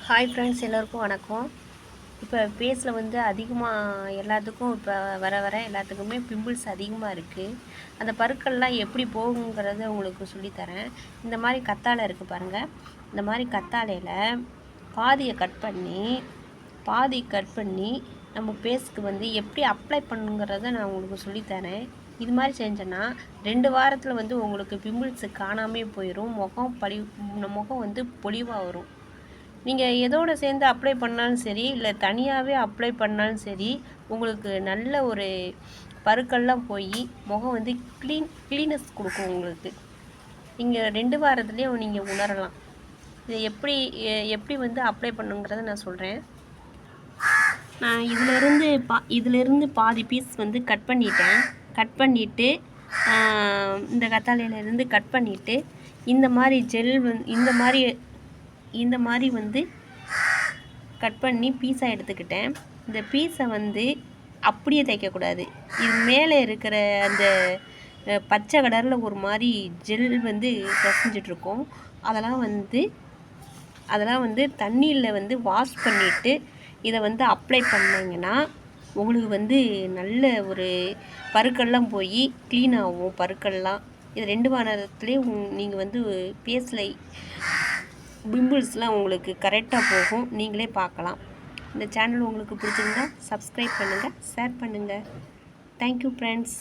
Hi friends, எல்லோருக்கும் வணக்கம். இப்போ ஃபேஸில் வந்து அதிகமாக எல்லாத்துக்கும் இப்போ வர வர எல்லாத்துக்குமே பிம்பிள்ஸ் அதிகமாக இருக்குது. அந்த பருக்கள்லாம் எப்படி போகுங்கிறத உங்களுக்கு சொல்லித்தரேன். இந்த மாதிரி கத்தாழை இருக்குது பாருங்கள். இந்த மாதிரி கத்தாழையில் பாதி கட் பண்ணி நம்ம ஃபேஸ்க்கு வந்து எப்படி அப்ளை பண்ணுங்கிறத நான் உங்களுக்கு சொல்லித்தரேன். இது மாதிரி செஞ்சேன்னா 2 வாரத்தில் வந்து உங்களுக்கு பிம்பிள்ஸு காணாமே போயிடும். முகம் வந்து பொலிவாக வரும். நீங்கள் எதோடு சேர்ந்து அப்ளை பண்ணாலும் சரி, இல்லை தனியாகவே அப்ளை பண்ணாலும் சரி, உங்களுக்கு நல்ல ஒரு பருக்கள்லாம் போய் முகம் வந்து க்ளீனஸ் கொடுக்கும் உங்களுக்கு. நீங்கள் 2 வாரத்துலேயும் நீங்கள் உணரலாம். இதை எப்படி வந்து அப்ளை பண்ணுங்கிறத நான் சொல்கிறேன். நான் இதிலிருந்து பாதி பீஸ் வந்து கட் பண்ணிவிட்டு இந்த கத்தாழையிலேருந்து கட் பண்ணிவிட்டு இந்த மாதிரி ஜெல் இந்த மாதிரி வந்து கட் பண்ணி பீஸாக எடுத்துக்கிட்டேன். இந்த பீஸை வந்து அப்படியே தைக்கக்கூடாது. இது மேலே இருக்கிற அந்த பச்சை கலரில் ஒரு மாதிரி ஜெல் வந்து கசிஞ்சிட்ருக்கும். அதெல்லாம் வந்து தண்ணியில் வந்து வாஷ் பண்ணிவிட்டு இதை வந்து அப்ளை பண்ணிங்கன்னா உங்களுக்கு வந்து நல்ல ஒரு பருக்கள்லாம் போய் க்ளீன் ஆகும். பருக்கள்லாம் இது 2 வாரத்துலேயே நீங்கள் வந்து ஃபேஸில் பிம்பிள்ஸ்லாம் உங்களுக்கு கரெக்டாக போகும். நீங்களே பார்க்கலாம். இந்த சேனல் உங்களுக்கு பிடிச்சிருந்தா சப்ஸ்கிரைப் பண்ணுங்கள், ஷேர் பண்ணுங்கள். Thank you friends.